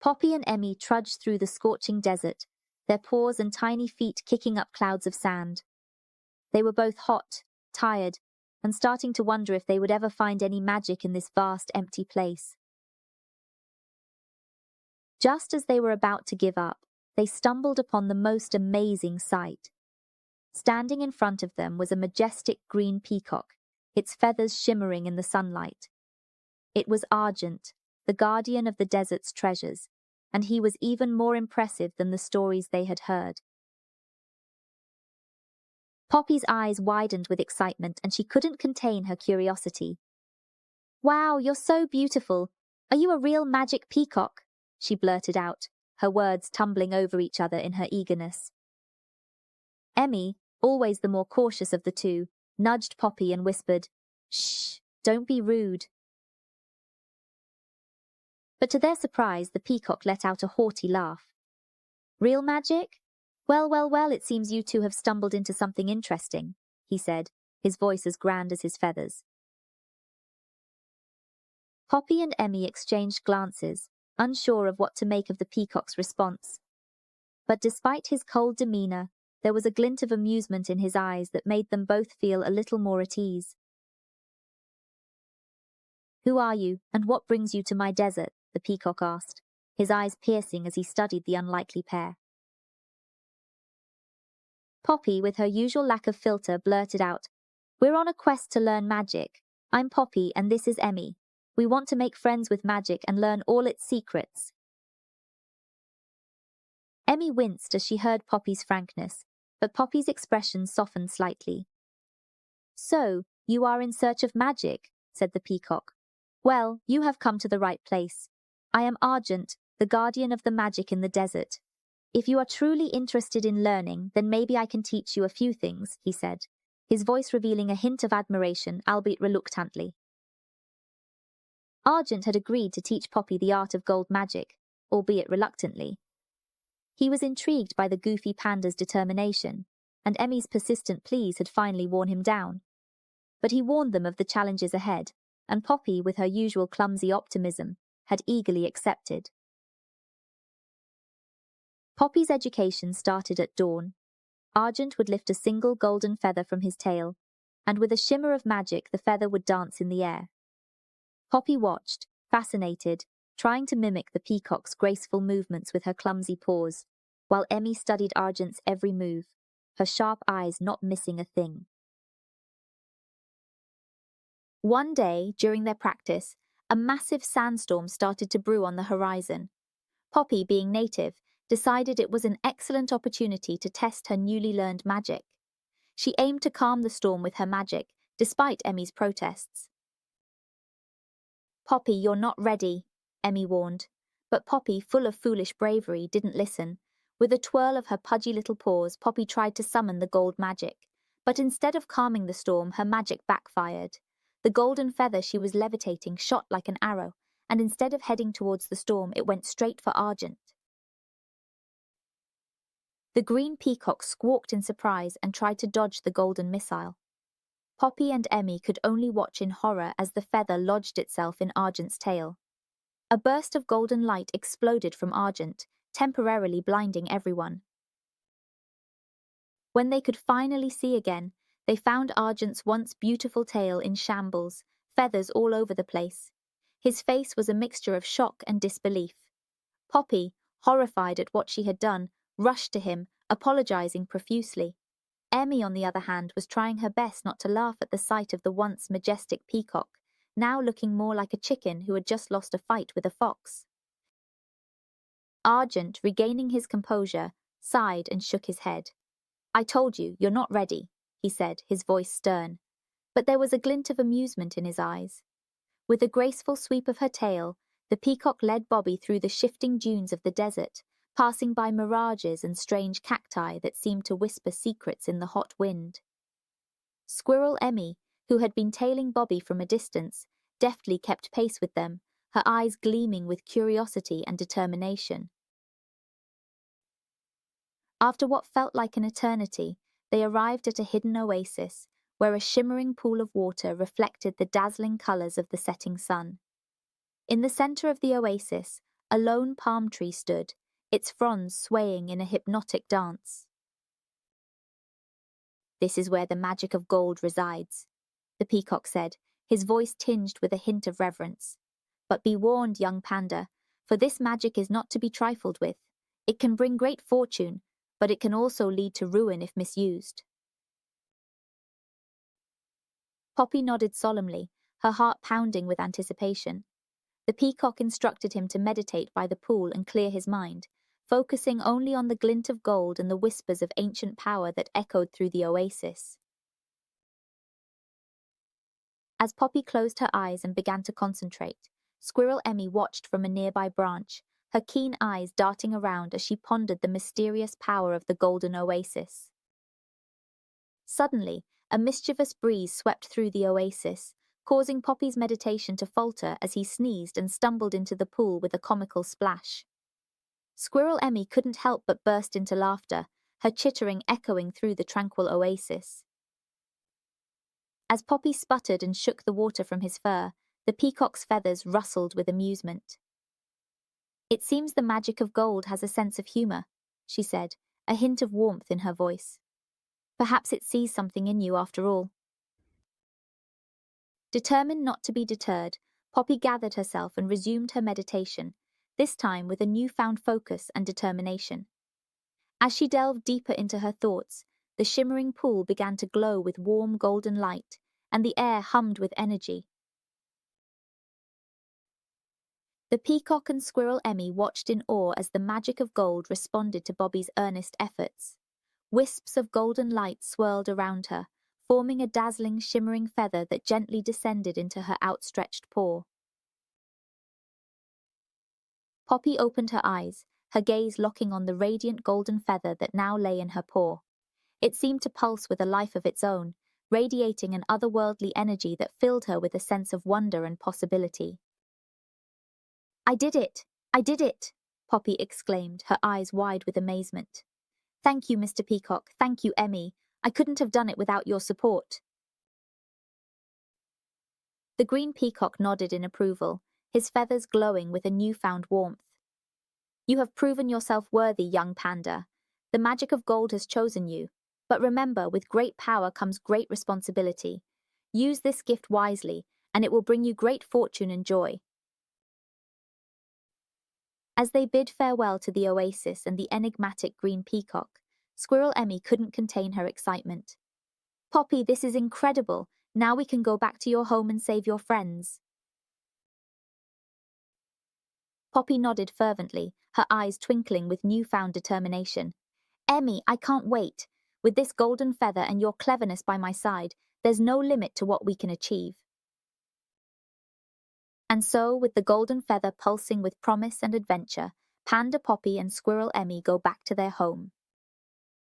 Poppy and Emmy trudged through the scorching desert, their paws and tiny feet kicking up clouds of sand. They were both hot, tired, and starting to wonder if they would ever find any magic in this vast, empty place. Just as they were about to give up, they stumbled upon the most amazing sight. Standing in front of them was a majestic green peacock, its feathers shimmering in the sunlight. It was Argent, the guardian of the desert's treasures, and he was even more impressive than the stories they had heard. Poppy's eyes widened with excitement, and she couldn't contain her curiosity. "Wow, you're so beautiful! Are you a real magic peacock?" she blurted out, her words tumbling over each other in her eagerness. Emmy, always the more cautious of the two, nudged Poppy and whispered, "Shh, don't be rude." But to their surprise, the peacock let out a haughty laugh. "Real magic? Well, it seems you two have stumbled into something interesting," he said, his voice as grand as his feathers. Poppy and Emmy exchanged glances, unsure of what to make of the peacock's response. But despite his cold demeanor, there was a glint of amusement in his eyes that made them both feel a little more at ease. "Who are you, and what brings you to my desert?" the peacock asked, his eyes piercing as he studied the unlikely pair. Poppy, with her usual lack of filter, blurted out, "We're on a quest to learn magic. I'm Poppy, and this is Emmy. We want to make friends with magic and learn all its secrets." Emmy winced as she heard Poppy's frankness, but Poppy's expression softened slightly. "So, you are in search of magic," said the peacock. "Well, you have come to the right place. I am Argent, the guardian of the magic in the desert. If you are truly interested in learning, then maybe I can teach you a few things," he said, his voice revealing a hint of admiration, albeit reluctantly. Argent had agreed to teach Poppy the art of gold magic, albeit reluctantly. He was intrigued by the goofy panda's determination, and Emmy's persistent pleas had finally worn him down. But he warned them of the challenges ahead, and Poppy, with her usual clumsy optimism, had eagerly accepted. Poppy's education started at dawn. Argent would lift a single golden feather from his tail, and with a shimmer of magic the feather would dance in the air. Poppy watched, fascinated, trying to mimic the peacock's graceful movements with her clumsy paws, while Emmy studied Argent's every move, her sharp eyes not missing a thing. One day, during their practice, a massive sandstorm started to brew on the horizon. Poppy, being native, decided it was an excellent opportunity to test her newly learned magic. She aimed to calm the storm with her magic, despite Emmy's protests. "Poppy, you're not ready," Emmy warned. But Poppy, full of foolish bravery, didn't listen. With a twirl of her pudgy little paws, Poppy tried to summon the gold magic. But instead of calming the storm, her magic backfired. The golden feather she was levitating shot like an arrow, and instead of heading towards the storm, it went straight for Argent. The green peacock squawked in surprise and tried to dodge the golden missile. Poppy and Emmy could only watch in horror as the feather lodged itself in Argent's tail. A burst of golden light exploded from Argent, temporarily blinding everyone. When they could finally see again, they found Argent's once beautiful tail in shambles, feathers all over the place. His face was a mixture of shock and disbelief. Poppy, horrified at what she had done, rushed to him, apologizing profusely. Emmy, on the other hand, was trying her best not to laugh at the sight of the once majestic peacock, now looking more like a chicken who had just lost a fight with a fox. Argent, regaining his composure, sighed and shook his head. "I told you, you're not ready," he said, his voice stern. But there was a glint of amusement in his eyes. With a graceful sweep of her tail, the peacock led Bobby through the shifting dunes of the desert, passing by mirages and strange cacti that seemed to whisper secrets in the hot wind. Squirrel Emmy, who had been tailing Bobby from a distance, deftly kept pace with them, her eyes gleaming with curiosity and determination. After what felt like an eternity, they arrived at a hidden oasis, where a shimmering pool of water reflected the dazzling colors of the setting sun. In the center of the oasis, a lone palm tree stood, its fronds swaying in a hypnotic dance. "This is where the magic of gold resides," the peacock said, his voice tinged with a hint of reverence. "But be warned, young panda, for this magic is not to be trifled with. It can bring great fortune, but it can also lead to ruin if misused." Poppy nodded solemnly, her heart pounding with anticipation. The peacock instructed him to meditate by the pool and clear his mind, focusing only on the glint of gold and the whispers of ancient power that echoed through the oasis. As Poppy closed her eyes and began to concentrate, Squirrel Emmy watched from a nearby branch, her keen eyes darting around as she pondered the mysterious power of the golden oasis. Suddenly, a mischievous breeze swept through the oasis, causing Poppy's meditation to falter as he sneezed and stumbled into the pool with a comical splash. Squirrel Emmy couldn't help but burst into laughter, her chittering echoing through the tranquil oasis. As Poppy sputtered and shook the water from his fur, the peacock's feathers rustled with amusement. "It seems the magic of gold has a sense of humor," she said, a hint of warmth in her voice. "Perhaps it sees something in you after all." Determined not to be deterred, Poppy gathered herself and resumed her meditation, this time with a newfound focus and determination. As she delved deeper into her thoughts, the shimmering pool began to glow with warm golden light, and the air hummed with energy. The peacock and Squirrel Emmy watched in awe as the magic of gold responded to Bobby's earnest efforts. Wisps of golden light swirled around her, forming a dazzling, shimmering feather that gently descended into her outstretched paw. Poppy opened her eyes, her gaze locking on the radiant golden feather that now lay in her paw. It seemed to pulse with a life of its own, radiating an otherworldly energy that filled her with a sense of wonder and possibility. "I did it! I did it!" Poppy exclaimed, her eyes wide with amazement. "Thank you, Mr. Peacock. Thank you, Emmy. I couldn't have done it without your support." The green peacock nodded in approval, his feathers glowing with a newfound warmth. "You have proven yourself worthy, young panda. The magic of gold has chosen you. But remember, with great power comes great responsibility. Use this gift wisely, and it will bring you great fortune and joy." As they bid farewell to the oasis and the enigmatic green peacock, Squirrel Emmy couldn't contain her excitement. "Poppy, this is incredible. Now we can go back to your home and save your friends." Poppy nodded fervently, her eyes twinkling with newfound determination. "Emmy, I can't wait. With this golden feather and your cleverness by my side, there's no limit to what we can achieve." And so, with the golden feather pulsing with promise and adventure, Panda Poppy and Squirrel Emmy go back to their home.